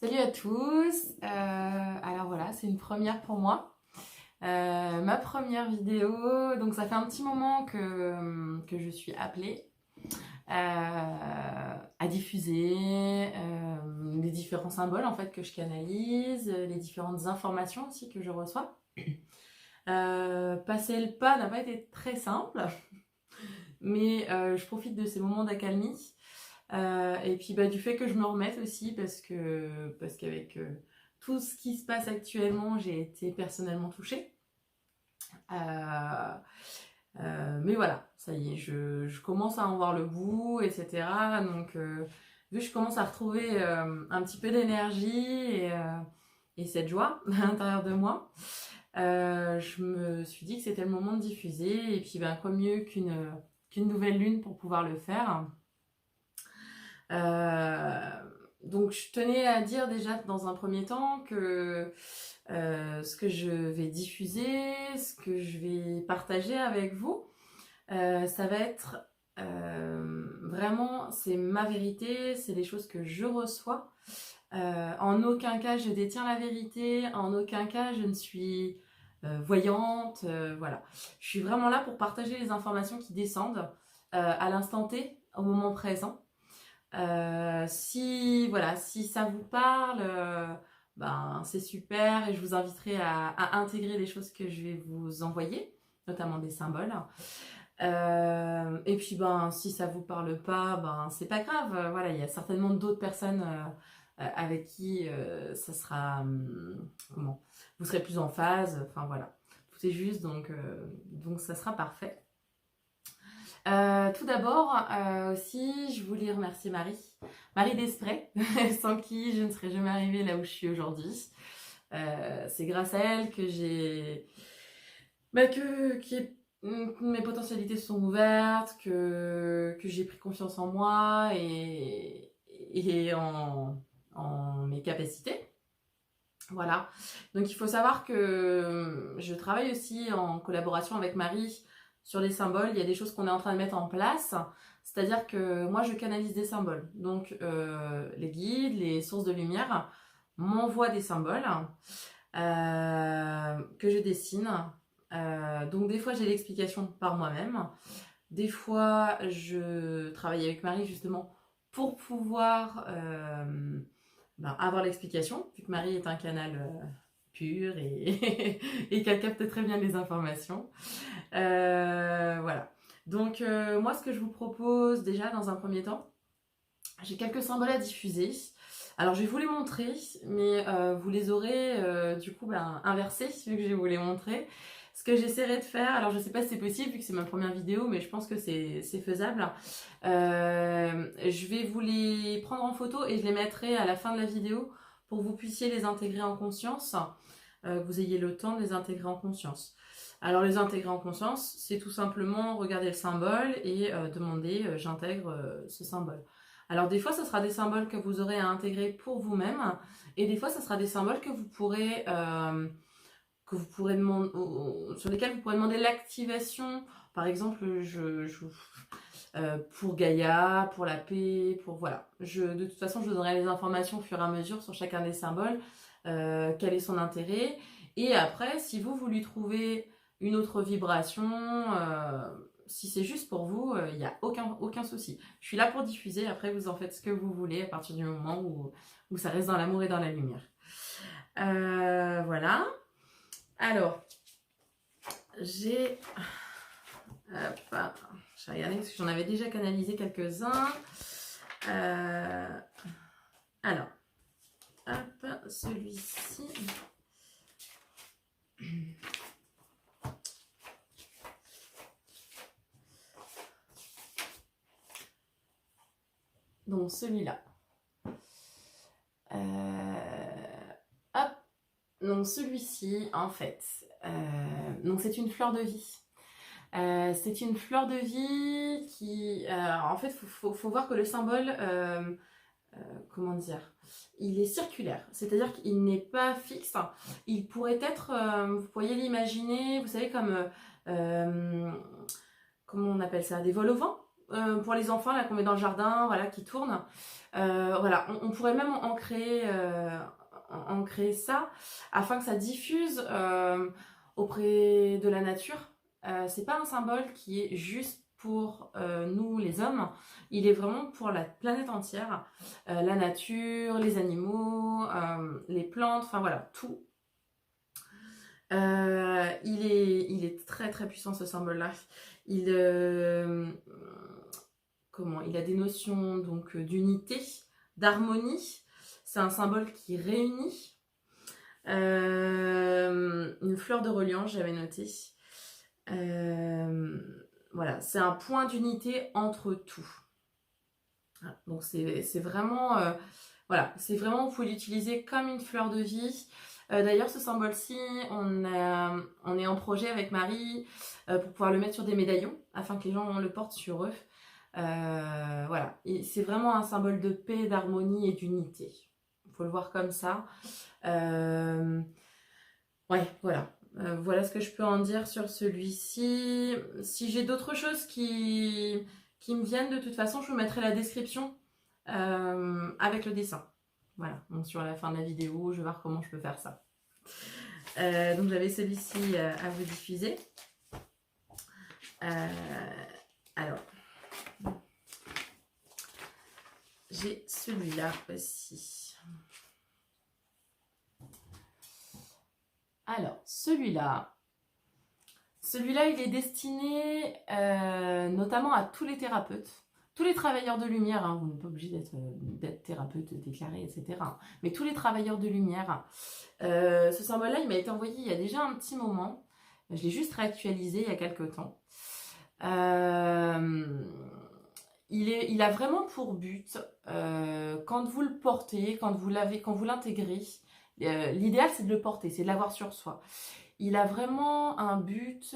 Salut à tous. Alors voilà, c'est une première pour moi. Ma première vidéo, donc ça fait un petit moment que je suis appelée à diffuser les différents symboles en fait que je canalise, les différentes informations aussi que je reçois. Passer le pas n'a pas été très simple, mais je profite de ces moments d'accalmie. Et puis du fait que je me remette aussi parce qu'avec tout ce qui se passe actuellement, j'ai été personnellement touchée. Euh, mais voilà, ça y est, je commence à en voir le bout, etc. Donc, vu que je commence à retrouver un petit peu d'énergie et cette joie à l'intérieur de moi, je me suis dit que c'était le moment de diffuser. Et puis, quoi mieux qu'une nouvelle lune pour pouvoir le faire. Euh, donc je tenais à dire déjà dans un premier temps que ce que je vais diffuser, ce que je vais partager avec vous, ça va être vraiment, c'est ma vérité, c'est les choses que je reçois. En aucun cas je détiens la vérité, en aucun cas je ne suis voyante, voilà. Je suis vraiment là pour partager les informations qui descendent à l'instant T, au moment présent. Si ça vous parle, c'est super et je vous inviterai à intégrer les choses que je vais vous envoyer, notamment des symboles. Et puis si ça vous parle pas, c'est pas grave. Voilà, il y a certainement d'autres personnes avec qui ça sera comment vous serez plus en phase. Enfin voilà, tout est juste donc ça sera parfait. Tout d'abord, aussi, je voulais remercier Marie Desprez, sans qui je ne serais jamais arrivée là où je suis aujourd'hui. C'est grâce à elle que mes potentialités se sont ouvertes, que j'ai pris confiance en moi et en mes capacités. Voilà. Donc il faut savoir que je travaille aussi en collaboration avec Marie sur les symboles. Il y a des choses qu'on est en train de mettre en place. C'est-à-dire que moi, je canalise des symboles. Donc les guides, les sources de lumière m'envoient des symboles que je dessine. Donc des fois, j'ai l'explication par moi-même. Des fois, je travaille avec Marie justement pour pouvoir avoir l'explication, vu que Marie est un canal pur et qu'elle capte très bien les informations. Voilà. Donc moi, ce que je vous propose déjà dans un premier temps, j'ai quelques symboles à diffuser. Alors je vais vous les montrer, mais vous les aurez du coup inversés, vu que je vais vous les montrer. Ce que j'essaierai de faire, alors je ne sais pas si c'est possible vu que c'est ma première vidéo, mais je pense que c'est faisable. Je vais vous les prendre en photo et je les mettrai à la fin de la vidéo pour que vous puissiez les intégrer en conscience, que vous ayez le temps de les intégrer en conscience. Alors les intégrer en conscience, c'est tout simplement regarder le symbole et demander j'intègre ce symbole. Alors des fois, ce sera des symboles que vous aurez à intégrer pour vous-même, et des fois, ce sera des symboles que vous pourrez demander, sur lesquels vous pourrez demander l'activation. Par exemple, pour Gaïa, pour la paix, pour voilà. De toute façon, je vous donnerai les informations au fur et à mesure sur chacun des symboles, quel est son intérêt. Et après, si vous lui trouvez une autre vibration, si c'est juste pour vous, il n'y a aucun souci. Je suis là pour diffuser, après vous en faites ce que vous voulez à partir du moment où ça reste dans l'amour et dans la lumière. Voilà. Alors, j'ai regardé parce que j'en avais déjà canalisé quelques-uns. Alors, hop, celui-ci. Donc celui-là. Hop. Donc celui-ci, en fait, donc c'est une fleur de vie. C'est une fleur de vie qui, en fait, faut voir que le symbole, comment dire, il est circulaire, c'est-à-dire qu'il n'est pas fixe. Il pourrait être, vous pourriez l'imaginer, vous savez, comme, comment on appelle ça, des vols au vent. pour les enfants là qu'on met dans le jardin, voilà, qui tournent. Voilà, on pourrait même en créer ça afin que ça diffuse auprès de la nature. C'est pas un symbole qui est juste pour nous les hommes, il est vraiment pour la planète entière, la nature, les animaux, les plantes, enfin voilà, tout. Il est très très puissant ce symbole-là. Il, il a des notions donc d'unité, d'harmonie. C'est un symbole qui réunit. Une fleur de reliant, j'avais noté. Voilà, c'est un point d'unité entre tout. Donc c'est vraiment, voilà, c'est vraiment, vous pouvez l'utiliser comme une fleur de vie. D'ailleurs, ce symbole-ci, on est en projet avec Marie pour pouvoir le mettre sur des médaillons afin que les gens le portent sur eux. Voilà, et c'est vraiment un symbole de paix, d'harmonie et d'unité. Il faut le voir comme ça. Ouais, voilà. Voilà ce que je peux en dire sur celui-ci. Si j'ai d'autres choses qui me viennent, de toute façon, je vous mettrai la description avec le dessin. Voilà, donc sur la fin de la vidéo, je vais voir comment je peux faire ça. Donc j'avais celui-ci à vous diffuser. Alors, j'ai celui-là aussi. Alors, celui-là, il est destiné notamment à tous les thérapeutes, tous les travailleurs de lumière, hein, vous n'êtes pas obligé d'être thérapeute déclaré, etc. Mais tous les travailleurs de lumière. Ce symbole-là, il m'a été envoyé il y a déjà un petit moment. Je l'ai juste réactualisé il y a quelques temps. Il a vraiment pour but, quand vous le portez, quand vous l'intégrez, l'idéal c'est de le porter, c'est de l'avoir sur soi. Il a vraiment un but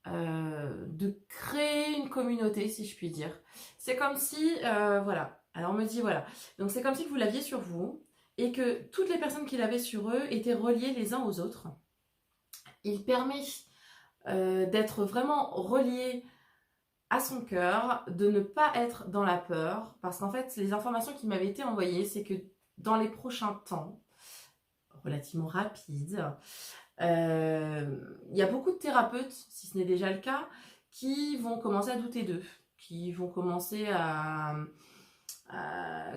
de créer une communauté, si je puis dire. C'est comme si, voilà, alors on me dit, voilà, donc c'est comme si vous l'aviez sur vous et que toutes les personnes qui l'avaient sur eux étaient reliées les uns aux autres. Il permet d'être vraiment relié à son cœur, de ne pas être dans la peur, parce qu'en fait, les informations qui m'avaient été envoyées, c'est que dans les prochains temps, relativement rapides, il y a beaucoup de thérapeutes, si ce n'est déjà le cas, qui vont commencer à douter d'eux, qui vont commencer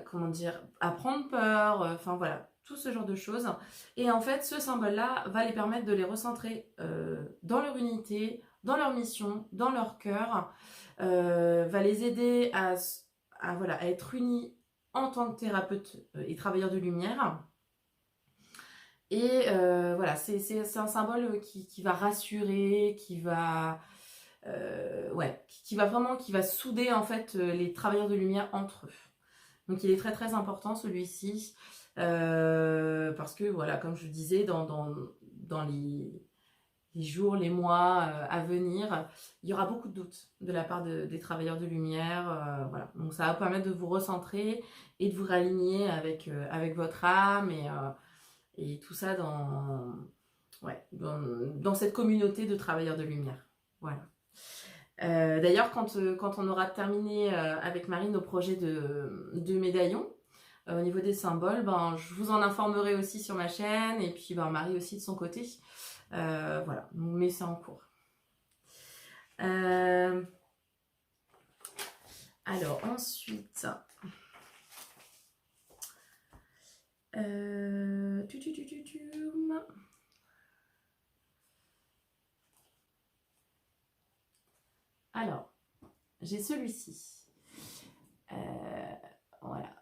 comment dire, à prendre peur, enfin voilà, tout ce genre de choses. Et en fait, ce symbole-là va les permettre de les recentrer dans leur unité, dans leur mission, dans leur cœur, va les aider voilà, à être unis en tant que thérapeute et travailleurs de lumière. Et voilà, c'est un symbole qui va rassurer, qui va qui va souder en fait les travailleurs de lumière entre eux. Donc il est très très important celui-ci parce que voilà, comme je disais, dans les jours, les mois à venir, il y aura beaucoup de doutes de la part des travailleurs de lumière. Voilà. Donc ça va permettre de vous recentrer et de vous réaligner avec votre âme et tout ça dans cette communauté de travailleurs de lumière. Voilà. D'ailleurs, quand on aura terminé avec Marie nos projets de médaillons, au niveau des symboles, ben, je vous en informerai aussi sur ma chaîne, et puis ben, Marie aussi de son côté. Voilà, mais c'est en cours. Alors, ensuite... Alors, j'ai celui-ci. Voilà.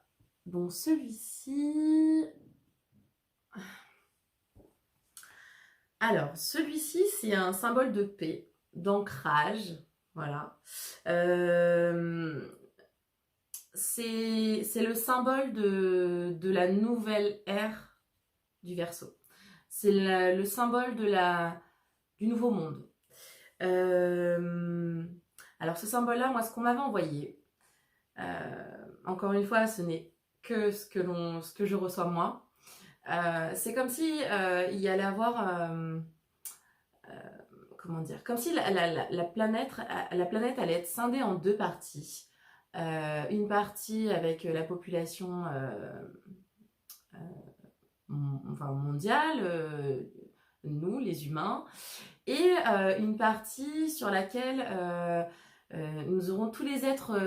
Donc celui-ci... Alors, celui-ci, c'est un symbole de paix, d'ancrage. Voilà. C'est le symbole de la nouvelle ère du Verseau. C'est le symbole du nouveau monde. Alors ce symbole-là, moi, ce qu'on m'avait envoyé, encore une fois, ce n'est que ce que je reçois moi. C'est comme si il y allait avoir comment dire, comme si la planète allait être scindée en deux parties. Une partie avec la population enfin, mondiale, nous les humains, et une partie sur laquelle nous aurons tous les êtres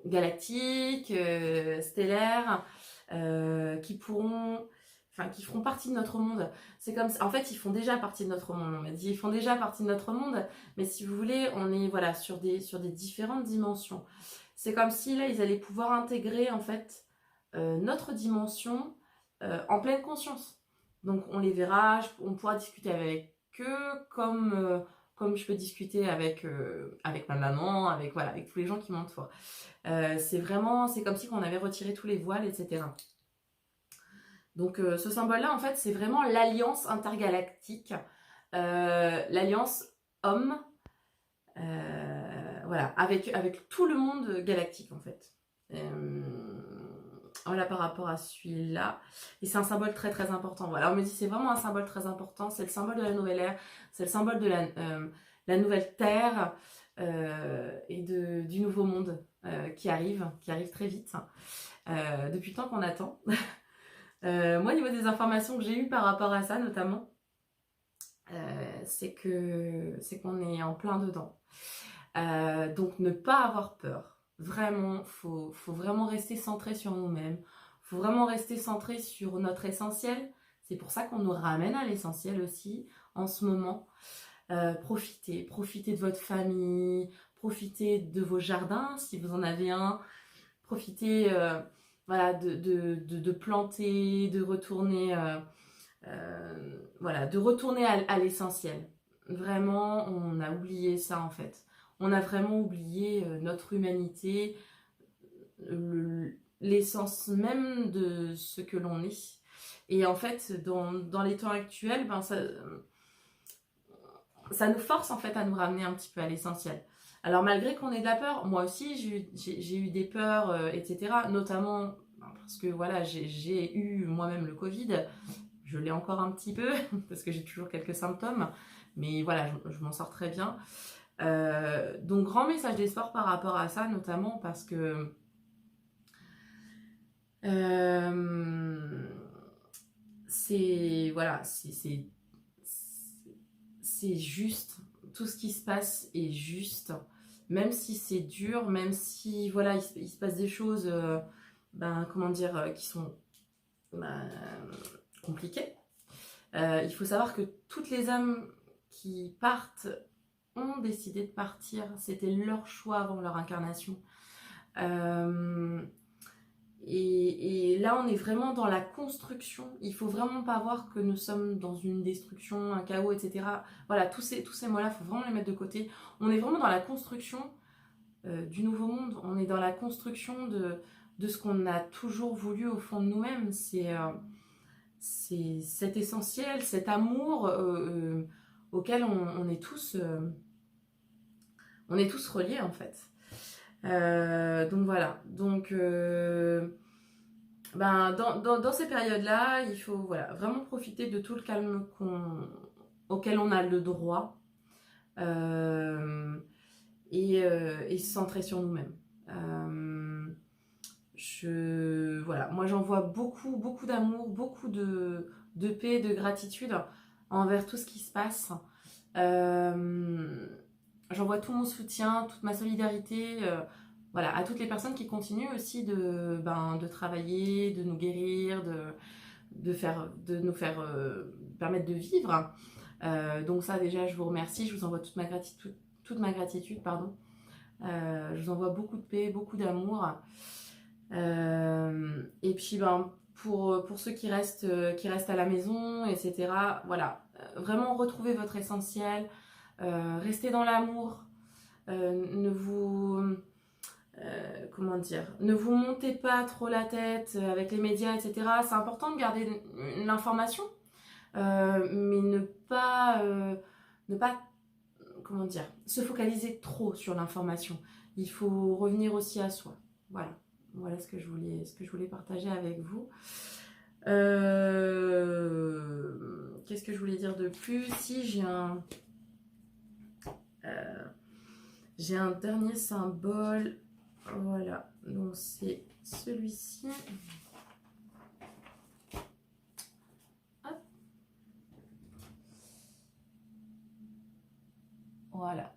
galactiques, stellaires, qui pourront, enfin qui feront partie de notre monde. C'est comme ça. En fait, ils font déjà partie de notre monde. On m'a dit, ils font déjà partie de notre monde, mais si vous voulez, on est voilà sur des différentes dimensions. C'est comme si là, ils allaient pouvoir intégrer en fait notre dimension en pleine conscience. Donc on les verra, on pourra discuter avec eux comme je peux discuter avec ma maman, avec voilà, avec tous les gens qui m'entourent. C'est comme si on avait retiré tous les voiles, etc. Donc ce symbole-là, en fait, c'est vraiment l'alliance intergalactique, l'alliance homme, voilà, avec tout le monde galactique, en fait. Voilà, par rapport à celui-là. Et c'est un symbole très très important. Voilà, on me dit c'est vraiment un symbole très important. C'est le symbole de la nouvelle ère, c'est le symbole de la nouvelle terre et du nouveau monde qui arrive très vite, depuis le temps qu'on attend. Moi, au niveau des informations que j'ai eues par rapport à ça, notamment, c'est qu'on est en plein dedans. Donc, ne pas avoir peur. Vraiment, faut vraiment rester centré sur nous-mêmes. Faut vraiment rester centré sur notre essentiel. C'est pour ça qu'on nous ramène à l'essentiel aussi en ce moment. Profitez de votre famille, profitez de vos jardins si vous en avez un. Profitez voilà, de planter, de retourner, voilà, de retourner à l'essentiel. Vraiment, on a oublié ça en fait. On a vraiment oublié notre humanité, l'essence même de ce que l'on est. Et en fait, dans les temps actuels, ben ça nous force en fait à nous ramener un petit peu à l'essentiel. Alors malgré qu'on ait de la peur, moi aussi j'ai eu des peurs, etc. Notamment parce que voilà, j'ai eu moi-même le Covid. Je l'ai encore un petit peu parce que j'ai toujours quelques symptômes. Mais voilà, je m'en sors très bien. Donc grand message d'espoir par rapport à ça, notamment parce que c'est voilà, c'est juste, tout ce qui se passe est juste, même si c'est dur, même si voilà, il se passe des choses, ben, comment dire, qui sont ben, compliquées. Il faut savoir que toutes les âmes qui partent ont décidé de partir, c'était leur choix avant leur incarnation. Et là, on est vraiment dans la construction. Il faut vraiment pas voir que nous sommes dans une destruction, un chaos, etc. Voilà, tous ces mots-là, il faut vraiment les mettre de côté. On est vraiment dans la construction du nouveau monde. On est dans la construction de ce qu'on a toujours voulu au fond de nous-mêmes. C'est cet essentiel, cet amour auquel on est tous reliés en fait. Donc voilà, donc ben, dans ces périodes-là, il faut voilà, vraiment profiter de tout le calme auquel on a le droit et se centrer sur nous-mêmes. Voilà, moi j'en vois beaucoup d'amour, beaucoup de paix, de gratitude envers tout ce qui se passe. J'envoie tout mon soutien, toute ma solidarité voilà, à toutes les personnes qui continuent aussi de travailler, de nous guérir, de nous faire permettre de vivre. Donc ça déjà, je vous remercie, je vous envoie toute ma gratitude, pardon. Je vous envoie beaucoup de paix, beaucoup d'amour. Et puis pour ceux qui restent à la maison, etc. Voilà, vraiment retrouvez votre essentiel. Restez dans l'amour, ne vous montez pas trop la tête avec les médias, etc. C'est important de garder l'information, mais ne pas se focaliser trop sur l'information. Il faut revenir aussi à soi. Voilà ce que je voulais partager avec vous. qu'est-ce que je voulais dire de plus? Si, j'ai un dernier symbole. Voilà, donc c'est celui-ci. Voilà.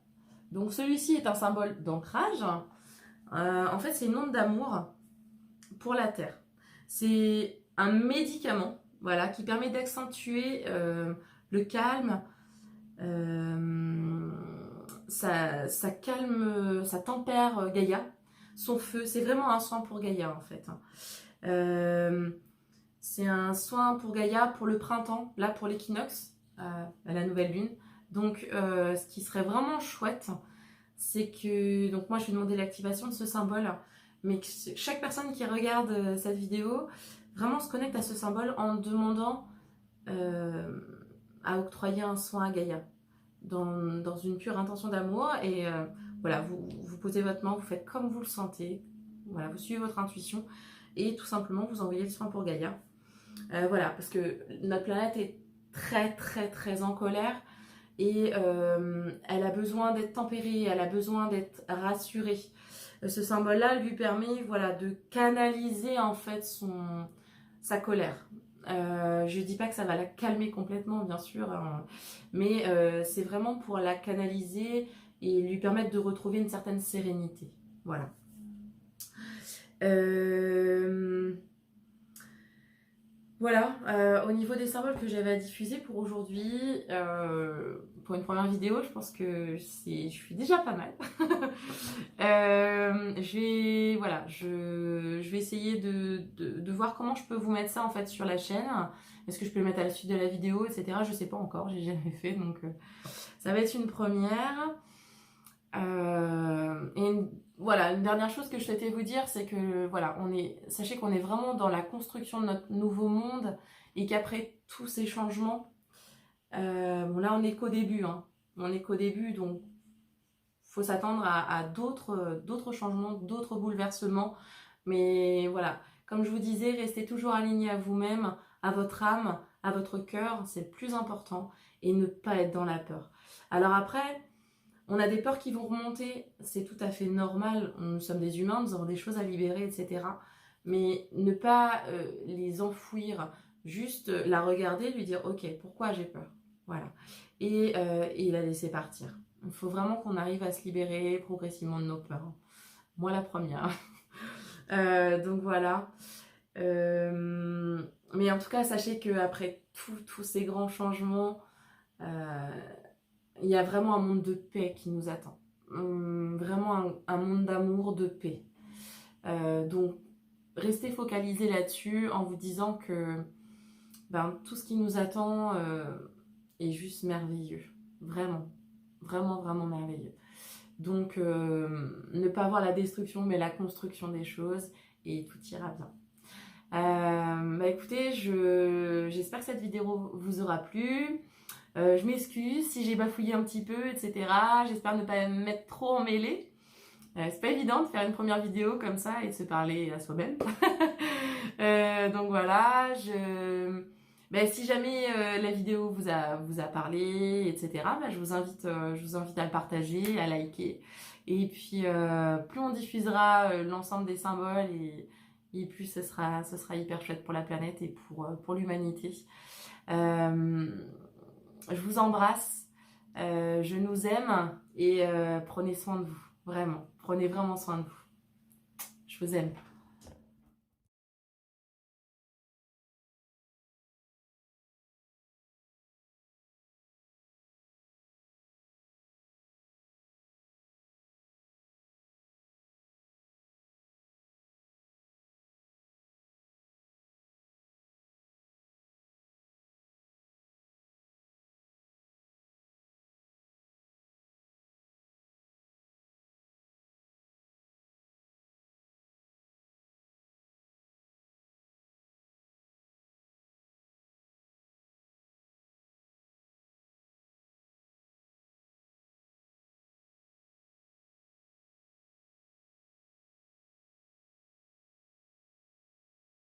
Donc celui-ci est un symbole d'ancrage. En fait, c'est une onde d'amour pour la Terre. C'est un médicament, voilà, qui permet d'accentuer le calme. Ça calme, ça tempère Gaïa, son feu. C'est vraiment un soin pour Gaïa en fait. C'est un soin pour Gaïa pour le printemps, là pour l'équinoxe, à la nouvelle lune. Donc ce qui serait vraiment chouette, c'est que, donc moi je vais demander l'activation de ce symbole, mais que chaque personne qui regarde cette vidéo vraiment se connecte à ce symbole en demandant à octroyer un soin à Gaïa dans une pure intention d'amour. Et voilà, vous posez votre main, vous faites comme vous le sentez, voilà, vous suivez votre intuition et tout simplement vous envoyez le soin pour Gaïa. Voilà, parce que notre planète est très très très en colère. Et elle a besoin d'être tempérée, elle a besoin d'être rassurée. Ce symbole-là lui permet, voilà, de canaliser en fait sa colère. Je ne dis pas que ça va la calmer complètement, bien sûr, hein, mais c'est vraiment pour la canaliser et lui permettre de retrouver une certaine sérénité. Voilà. Voilà, au niveau des symboles que j'avais à diffuser pour aujourd'hui, pour une première vidéo, je pense que je suis déjà pas mal. Je vais essayer de voir comment je peux vous mettre ça en fait sur la chaîne. Est-ce que je peux le mettre à la suite de la vidéo, etc. Je sais pas encore, j'ai jamais fait, donc ça va être une première. Voilà, une dernière chose que je souhaitais vous dire, c'est que voilà, sachez qu'on est vraiment dans la construction de notre nouveau monde et qu'après tous ces changements, bon là on est qu'au début, hein, on est qu'au début, donc faut s'attendre à d'autres changements, d'autres bouleversements. Mais voilà, comme je vous disais, restez toujours aligné à vous-même, à votre âme, à votre cœur, c'est le plus important, et ne pas être dans la peur. Alors après, on a des peurs qui vont remonter, c'est tout à fait normal, nous sommes des humains, nous avons des choses à libérer, etc. Mais ne pas les enfouir, juste la regarder, lui dire « Ok, pourquoi j'ai peur ?» Voilà. Et la laisser partir. Il faut vraiment qu'on arrive à se libérer progressivement de nos peurs. Moi, la première. Donc voilà. Mais en tout cas, sachez qu'après tous ces grands changements, il y a vraiment un monde de paix qui nous attend. Vraiment un monde d'amour, de paix. Donc, restez focalisés là-dessus en vous disant que tout ce qui nous attend est juste merveilleux. Vraiment, vraiment, vraiment merveilleux. Donc, ne pas voir la destruction, mais la construction des choses, et tout ira bien. Écoutez, j'espère que cette vidéo vous aura plu. Je m'excuse si j'ai bafouillé un petit peu, etc. J'espère ne pas me mettre trop emmêlée. C'est pas évident de faire une première vidéo comme ça et de se parler à soi-même. Donc voilà, si jamais la vidéo vous a parlé, etc., je vous invite à le partager, à liker. Et puis, plus on diffusera l'ensemble des symboles et plus ce sera hyper chouette pour la planète et pour l'humanité. Je vous embrasse, je nous aime et prenez soin de vous, vraiment. Prenez vraiment soin de vous. Je vous aime.